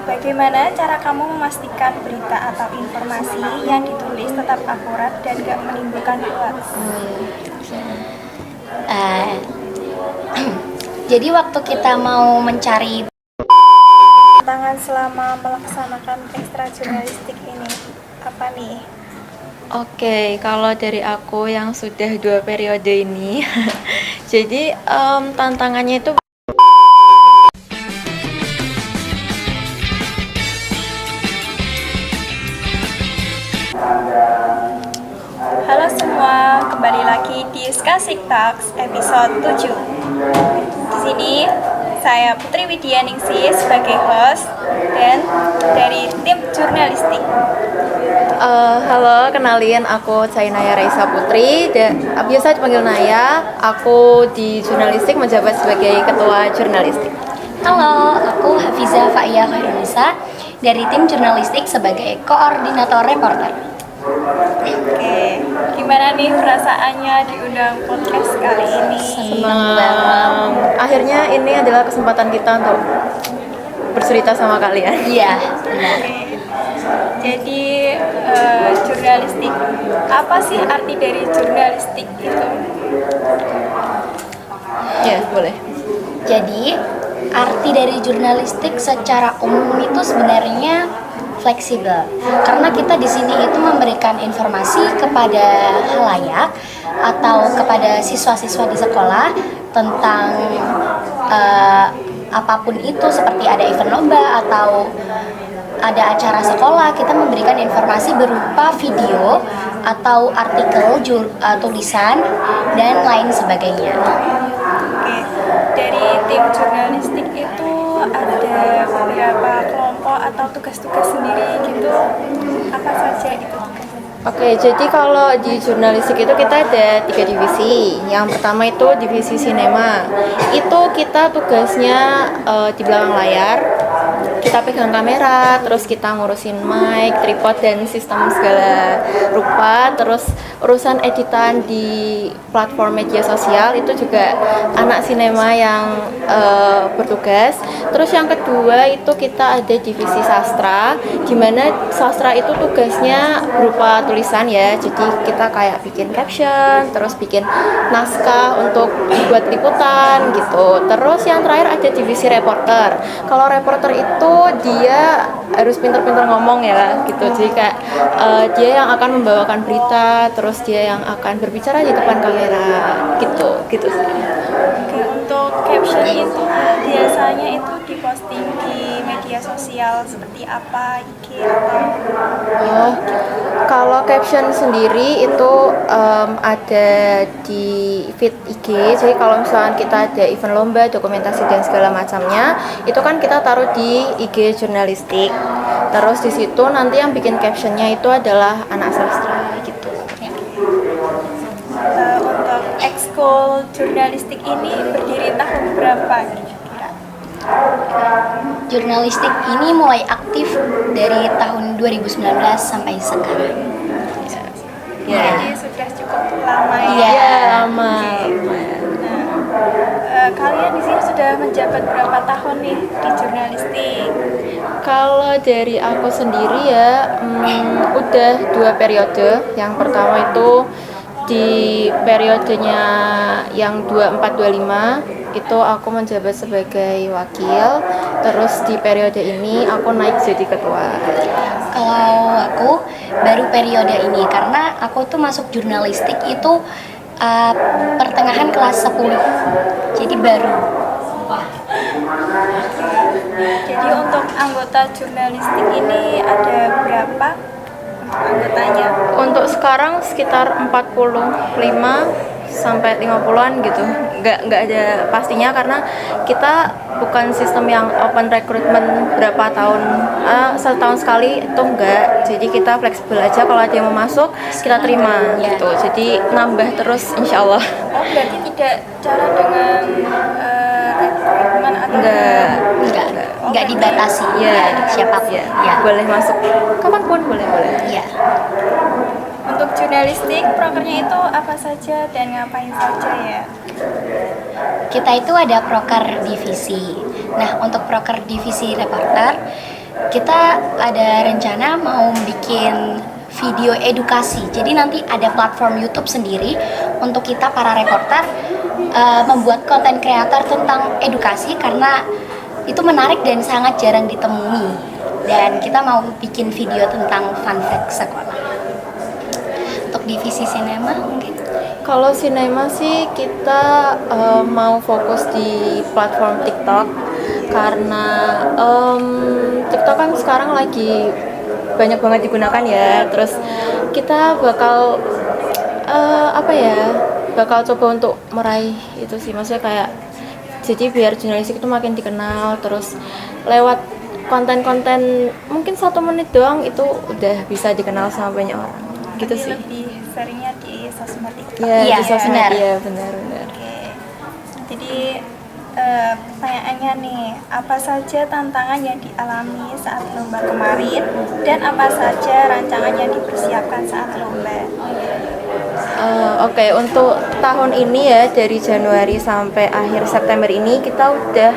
Bagaimana cara kamu memastikan berita atau informasi yang ditulis tetap akurat dan gak menimbulkan hoax? Eh, jadi waktu kita mau mencari Tantangan selama melaksanakan ekstra jurnalistik ini apa nih? Oke, kalau dari aku yang sudah 2 periode ini, jadi tantangannya itu Halo semua, kembali lagi di Skasik Talks episode 7. Di sini saya Putri Widyaningsih sebagai host dan dari tim jurnalistik. halo, kenalin aku Cainaya Raisa Putri, biasa dipanggil Naya. Aku di jurnalistik menjabat sebagai ketua jurnalistik. Halo, aku Hafiza Faia Khairunisa dari tim jurnalistik sebagai koordinator reporter. Oke, gimana nih perasaannya diundang podcast kali ini? Senang banget. Akhirnya ini adalah kesempatan kita untuk bercerita sama kalian. Iya, benar. Oke. Jadi jurnalistik, apa sih arti dari jurnalistik itu? Ya, boleh. Jadi, arti dari jurnalistik secara umum itu sebenarnya fleksibel. Karena kita di sini itu memberikan informasi kepada halayak atau kepada siswa-siswa di sekolah tentang apapun itu, seperti ada event lomba atau ada acara sekolah, kita memberikan informasi berupa video atau artikel, tulisan, dan lain sebagainya. Oke, dari tim jurnalistik itu ada beberapa kelompok atau tugas-tugas sendiri gitu. Apa saja itu tugasnya? Oke, jadi kalau di jurnalistik itu kita ada 3 divisi. Yang pertama itu divisi sinema. Itu kita tugasnya di belakang layar. Kita pegang kamera, terus kita ngurusin mic, tripod, dan sistem segala rupa. Terus urusan editan di platform media sosial itu juga anak sinema yang bertugas. Terus yang kedua itu kita ada divisi sastra, di mana sastra itu tugasnya berupa tulisan ya. Jadi kita kayak bikin caption, terus bikin naskah untuk buat liputan gitu. Terus yang terakhir ada divisi reporter. Kalau reporter itu dia harus pintar-pintar ngomong ya gitu. Jadi kayak dia yang akan membawakan berita, terus dia yang akan berbicara di depan kamera gitu sih. Oke, untuk caption itu biasanya itu diposting di media sosial seperti apa, IG atau Oh, kalau caption sendiri itu ada di feed IG. Jadi kalau misalnya kita ada event lomba, dokumentasi dan segala macamnya, itu kan kita taruh di IG jurnalistik. Terus di situ nanti yang bikin captionnya itu adalah anak sastra gitu. untuk ekskul jurnalistik ini berdiri tahun berapa kira-kira? Jurnalistik ini mulai aktif dari tahun 2019 sampai sekarang. Jadi sudah cukup lama ya. Iya, lama. Nah, kalian di sini sudah menjabat berapa tahun nih di jurnalistik? Kalau dari aku sendiri ya, udah 2 periode. Yang pertama itu di periodenya yang 24-25 itu aku menjabat sebagai wakil. Terus di periode ini aku naik jadi ketua. Kalau aku baru periode ini karena aku tuh masuk jurnalistik itu pertengahan kelas 10. Jadi baru. Jadi untuk anggota jurnalistik ini ada berapa anggotanya? Untuk sekarang sekitar 45 sampai 50-an gitu. Nggak ada pastinya karena kita bukan sistem yang open recruitment berapa tahun, setahun sekali itu enggak. Jadi kita fleksibel aja, kalau ada yang mau masuk kita terima gitu. Jadi nambah terus insya Allah. Oh, berarti tidak cara dengan rekrutmen atau Enggak dibatasi siapapun. Ya. Boleh masuk kapanpun, boleh. Iya. Untuk jurnalistik, prokernya itu apa saja dan ngapain saja ya? Kita itu ada proker divisi. Nah, untuk proker divisi reporter kita ada rencana mau bikin video edukasi. Jadi nanti ada platform YouTube sendiri untuk kita para reporter membuat konten kreator tentang edukasi karena itu menarik dan sangat jarang ditemui. Dan kita mau bikin video tentang fun fact sekolah. Untuk divisi sinema mungkin. Kalau sinema sih kita mau fokus di platform TikTok karena TikTok kan sekarang lagi banyak banget digunakan ya. Terus kita bakal bakal coba untuk meraih itu sih, maksudnya kayak jadi biar jurnalistik itu makin dikenal, terus lewat konten-konten mungkin 1 menit doang itu udah bisa dikenal sama banyak orang gitu Tapi sih. lebih seringnya di sosmed TikTok. Iya, di Iya, sosmed benar. ya, benar. Oke. Jadi pertanyaannya nih, apa saja tantangan yang dialami saat lomba kemarin dan apa saja rancangan yang dipersiapkan saat lomba? Oke, untuk tahun ini ya dari Januari sampai akhir September ini kita udah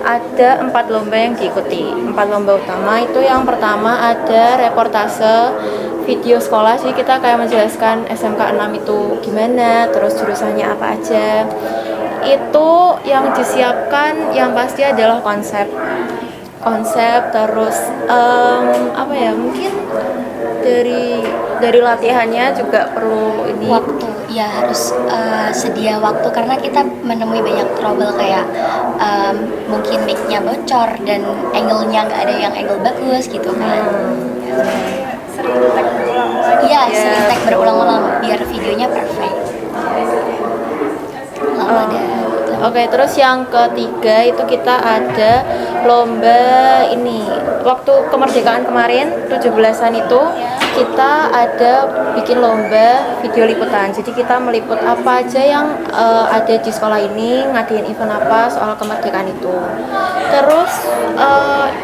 ada 4 lomba yang diikuti. 4 lomba utama itu yang pertama ada reportase video sekolah, sih kita kayak menjelaskan SMK 6 itu gimana, terus jurusannya apa aja. Itu yang disiapkan yang pasti adalah konsep terus mungkin dari latihannya juga perlu ini Waktu ya harus sedia waktu karena kita menemui banyak trouble kayak mungkin mic-nya bocor dan angle-nya nggak ada yang angle bagus gitu kan. Sering tag berulang-ulang. Iya, sering tag berulang-ulang biar videonya perfect. Lalu ada Oke, terus yang ketiga itu kita ada lomba ini. Waktu kemerdekaan kemarin 17-an itu kita ada bikin lomba video liputan. Jadi kita meliput apa aja yang ada di sekolah ini, ngadain event apa soal kemerdekaan itu. Terus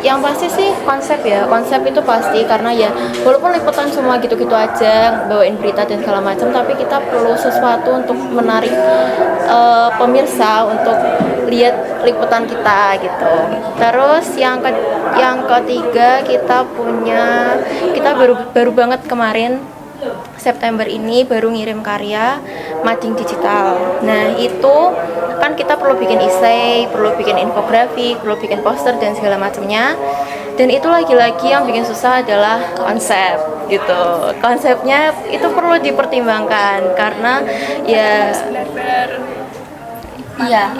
yang pasti sih konsep ya. Konsep itu pasti karena ya walaupun liputan semua gitu-gitu aja, bawain berita dan segala macam, tapi kita perlu sesuatu untuk menarik pemirsa untuk lihat liputan kita gitu. Terus yang ketiga kita baru banget kemarin September ini baru ngirim karya mading digital. Nah itu kan kita perlu bikin essay, perlu bikin infografik, perlu bikin poster dan segala macamnya. Dan itu lagi-lagi yang bikin susah adalah konsep gitu. Konsepnya itu perlu dipertimbangkan karena ya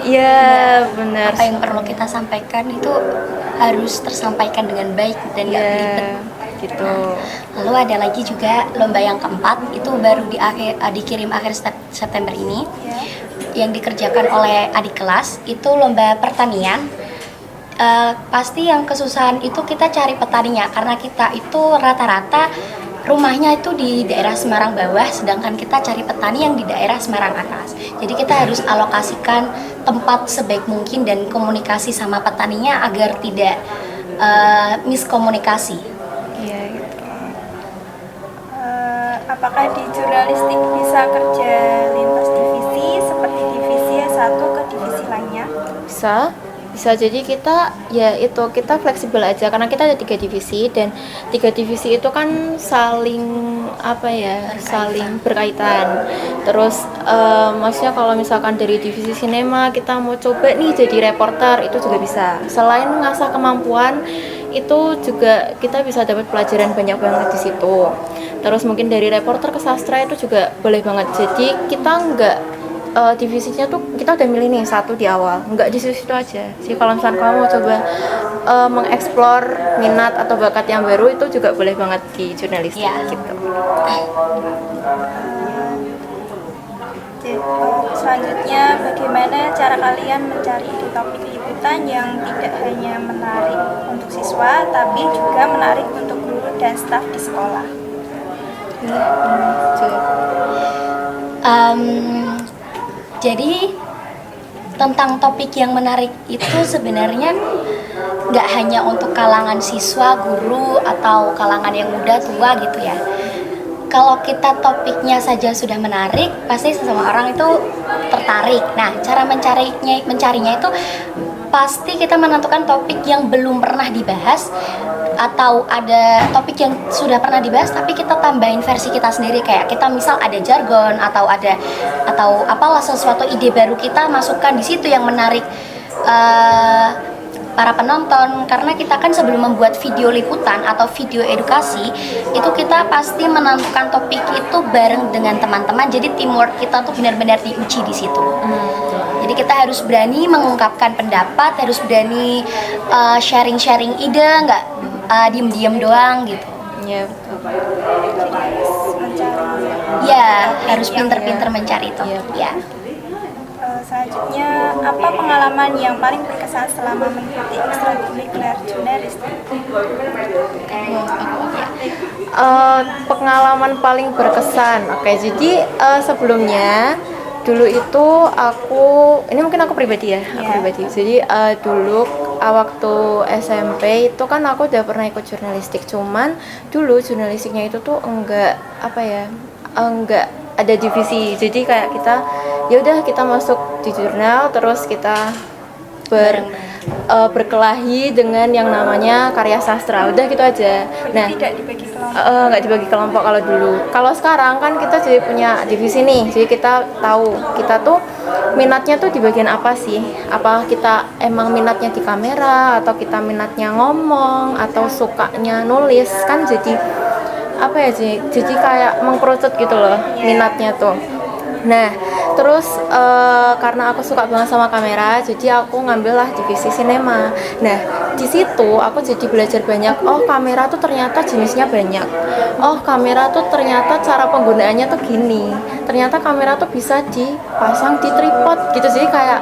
iya, benar. apa yang perlu kita sampaikan itu harus tersampaikan dengan baik dan nggak belibet. Gitu. Lalu ada lagi juga lomba yang keempat itu baru dikirim akhir September ini yang dikerjakan oleh adik kelas itu lomba pertanian. Pasti yang kesusahan itu kita cari petaninya karena kita itu rata-rata rumahnya itu di daerah Semarang bawah, sedangkan kita cari petani yang di daerah Semarang atas. Jadi kita harus alokasikan tempat sebaik mungkin dan komunikasi sama petaninya agar tidak miskomunikasi. Iya gitu. Apakah di jurnalistik bisa kerja lintas divisi seperti divisi satu ke divisi lainnya? Bisa jadi kita fleksibel aja karena kita ada 3 divisi dan 3 divisi itu kan saling berkaitan. Terus maksudnya kalau misalkan dari divisi sinema kita mau coba nih jadi reporter itu juga bisa. Selain mengasah kemampuan itu juga kita bisa dapat pelajaran banyak banget di situ. Terus mungkin dari reporter ke sastra itu juga boleh banget. Jadi kita divisinya tuh kita udah milih nih 1 di awal, nggak di situ aja sih. Kalau misalnya kamu mau coba mengeksplor minat atau bakat yang baru itu juga boleh banget di jurnalistik gitu. Selanjutnya, bagaimana cara kalian mencari topik liputan yang tidak hanya menarik untuk siswa tapi juga menarik untuk guru dan staf di sekolah? Jadi tentang topik yang menarik itu sebenarnya nggak hanya untuk kalangan siswa, guru, atau kalangan yang muda, tua gitu ya. Kalau kita topiknya saja sudah menarik, pasti semua orang itu tertarik. Nah, cara mencarinya itu pasti kita menentukan topik yang belum pernah dibahas atau ada topik yang sudah pernah dibahas tapi kita tambahin versi kita sendiri, kayak kita misal ada jargon atau apalah sesuatu ide baru kita masukkan di situ yang menarik para penonton. Karena kita kan sebelum membuat video liputan atau video edukasi itu kita pasti menentukan topik itu bareng dengan teman-teman, jadi teamwork kita tuh benar-benar diuji di situ. Jadi kita harus berani mengungkapkan pendapat, harus berani sharing-sharing ide, nggak diem-diem doang gitu. Ya, Jadi harus mencari. Ya, harus pinter-pinter mencari itu. Iya. Ya. Selanjutnya, apa pengalaman yang paling berkesan selama mengikuti ekstrakurikuler jurnalistik? Pengalaman paling berkesan. Oke, jadi sebelumnya dulu itu ini mungkin aku pribadi ya, aku Iya. pribadi. Jadi dulu waktu SMP itu kan aku udah pernah ikut jurnalistik, cuman dulu jurnalistiknya itu tuh enggak ada divisi. Jadi kayak kita ya udah kita masuk di jurnal, terus kita berkelahi dengan yang namanya karya sastra, udah gitu aja. Nah, Tidak dibagi kelompok. nggak dibagi kelompok kalau dulu. Kalau sekarang kan kita jadi punya divisi nih, jadi kita tahu kita tuh minatnya tuh di bagian apa sih? Apa kita emang minatnya di kamera, atau kita minatnya ngomong, atau sukanya nulis, kan jadi apa ya sih? Jadi kayak mengkerucut gitu loh minatnya tuh. Nah, terus karena aku suka banget sama kamera, jadi aku ngambillah divisi sinema. Nah, di situ aku jadi belajar banyak. Oh, kamera tuh ternyata jenisnya banyak. Oh, kamera tuh ternyata cara penggunaannya tuh gini. Ternyata kamera tuh bisa dipasang di tripod gitu. Jadi kayak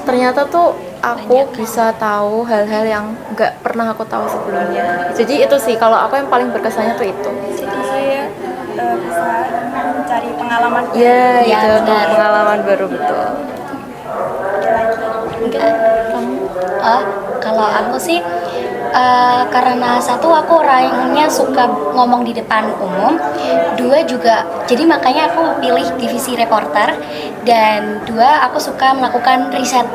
ternyata tuh aku bisa tahu hal-hal yang nggak pernah aku tahu sebelumnya. Jadi itu sih kalau aku yang paling berkesannya tuh itu. Jadi bisa mencari pengalaman. Ya, Ya, itu tuh benar. pengalaman baru betul. Enggak. Kalau aku sih karena satu aku orangnya suka ngomong di depan umum, dua juga jadi makanya aku pilih divisi reporter, dan dua aku suka melakukan riset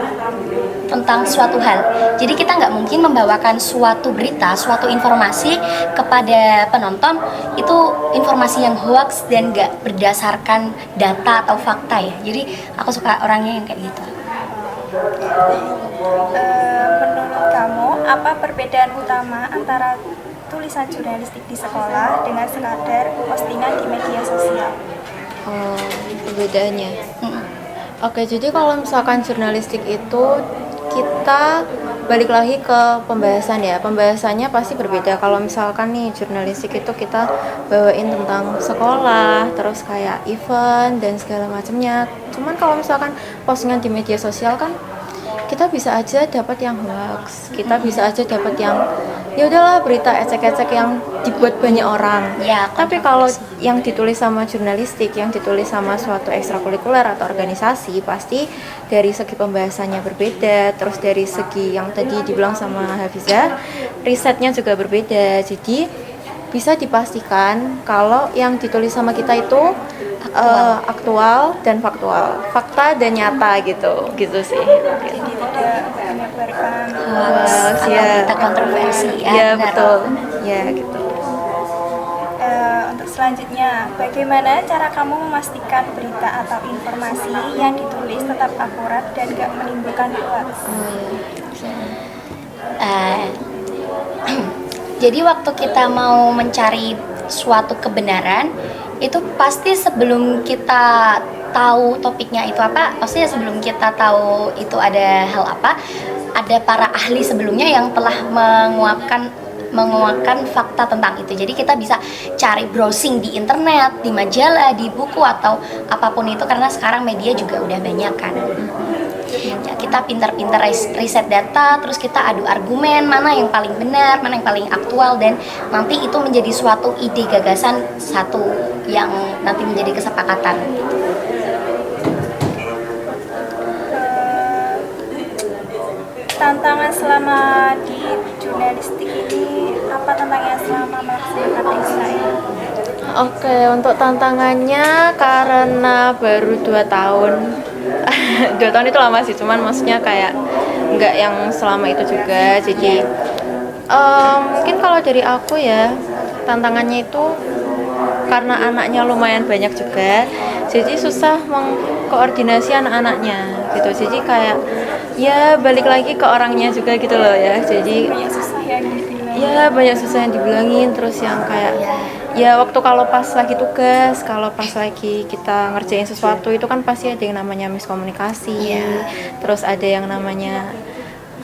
tentang suatu hal. Jadi kita nggak mungkin membawakan suatu berita, suatu informasi kepada penonton itu informasi yang hoax dan nggak berdasarkan data atau fakta ya. Jadi aku suka orangnya yang kayak gitu. Menurut kamu, apa perbedaan utama antara tulisan jurnalistik di sekolah dengan sekadar postingan di media sosial? Oh, perbedaannya. Mm. Oke, jadi kalau misalkan jurnalistik itu kita balik lagi ke pembahasan ya. Pembahasannya pasti berbeda. Kalau misalkan nih jurnalistik itu kita bawain tentang sekolah, terus kayak event dan segala macamnya. Cuman kalau misalkan postingan di media sosial kan kita bisa aja dapat yang hoax, kita bisa aja dapat yang ya udahlah berita ecek-ecek yang dibuat banyak orang. Ya, Tapi kalau yang ditulis sama jurnalistik, yang ditulis sama suatu ekstrakurikuler atau organisasi, pasti dari segi pembahasannya berbeda, terus dari segi yang tadi dibilang sama Hafiza, risetnya juga berbeda. Jadi bisa dipastikan kalau yang ditulis sama kita itu aktual dan faktual, fakta dan nyata gitu sih. Jadi tidak menyebarkan Hoax atau ya. berita kontroversi ya. Ya benar. betul, ya gitu. Untuk selanjutnya, bagaimana cara kamu memastikan berita atau informasi yang ditulis tetap akurat dan gak menimbulkan hoax? Jadi waktu kita mau mencari suatu kebenaran, itu pasti sebelum kita tahu topiknya itu apa, maksudnya sebelum kita tahu itu ada hal apa, ada para ahli sebelumnya yang telah menguakkan fakta tentang itu. Jadi kita bisa cari browsing di internet, di majalah, di buku atau apapun itu, karena sekarang media juga udah banyak kan. Ya, kita pintar-pintar riset data, terus kita adu argumen mana yang paling benar, mana yang paling aktual, dan nanti itu menjadi suatu ide gagasan satu yang nanti menjadi kesepakatan. Tantangan selama di jurnalistik ini, apa tantangannya selama melaksanakan ekstra ini? Oke, untuk tantangannya karena baru 2 tahun 2 tahun itu lama sih, cuman maksudnya kayak nggak yang selama itu juga. Jadi Mungkin kalau dari aku ya, tantangannya itu karena anaknya lumayan banyak juga, jadi susah mengkoordinasi anak-anaknya gitu. Jadi kayak ya balik lagi ke orangnya juga gitu loh ya. Jadi Banyak susah yang dibilang. ya banyak susah yang dibilangin, terus yang kayak ya waktu kalau pas lagi tugas, kalau pas lagi kita ngerjain sesuatu itu kan pasti ada yang namanya miskomunikasi, terus ada yang namanya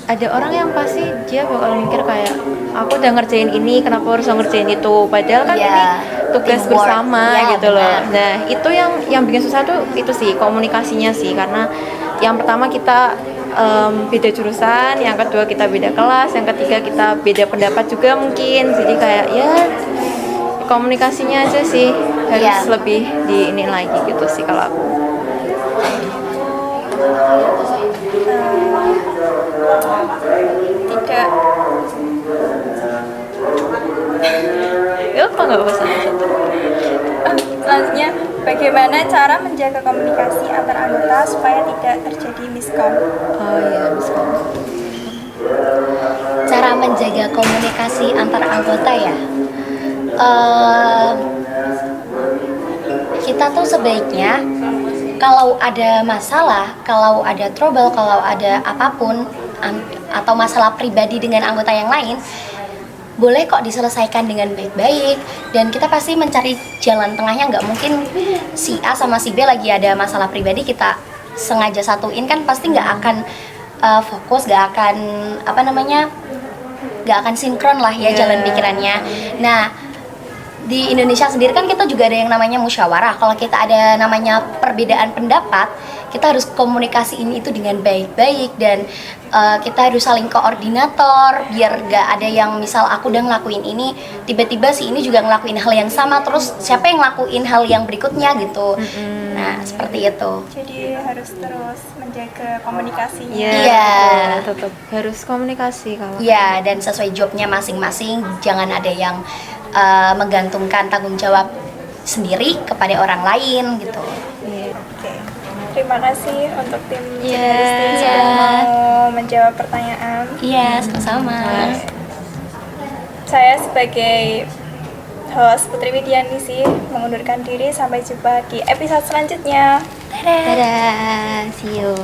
ada orang yang pasti dia bakal mikir kayak aku udah ngerjain ini kenapa harus ngerjain itu, padahal kan ini tugas teamwork. bersama gitu loh. Benar. Nah itu yang bikin susah tuh itu sih komunikasinya sih, karena yang pertama kita beda jurusan, yang kedua kita beda kelas, yang ketiga kita beda pendapat juga mungkin, jadi kayak ya komunikasinya aja sih harus lebih di ini lagi gitu sih kalau aku. Tidak. Ya kok nggak usah. Selanjutnya, bagaimana cara menjaga komunikasi antar anggota supaya tidak terjadi miskom? Oh iya, miskom. Cara menjaga komunikasi antar anggota ya, kita tuh sebaiknya kalau ada masalah, kalau ada trouble, kalau ada apapun atau masalah pribadi dengan anggota yang lain, boleh kok diselesaikan dengan baik-baik, dan kita pasti mencari jalan tengahnya. Nggak mungkin si A sama si B lagi ada masalah pribadi kita sengaja satuin, kan pasti nggak akan fokus, nggak akan nggak akan sinkron lah ya jalan pikirannya. Nah, di Indonesia sendiri kan kita juga ada yang namanya musyawarah. Kalau kita ada namanya perbedaan pendapat, kita harus komunikasiin itu dengan baik-baik, dan kita harus saling koordinator biar gak ada yang misal aku udah ngelakuin ini tiba-tiba si ini juga ngelakuin hal yang sama, terus siapa yang ngelakuin hal yang berikutnya gitu. Nah seperti itu. Jadi harus terus menjaga komunikasinya. Iya. Tetap harus komunikasi kalau. Iya, dan sesuai jobnya masing-masing, jangan ada yang menggantungkan tanggung jawab sendiri kepada orang lain gitu. Oke. Terima kasih untuk tim Iya. jurnalistik sudah mau menjawab pertanyaan. Iya, sama-sama. Saya sebagai host Putri Widianisi mengundurkan diri. Sampai jumpa di episode selanjutnya. Dadah, see you.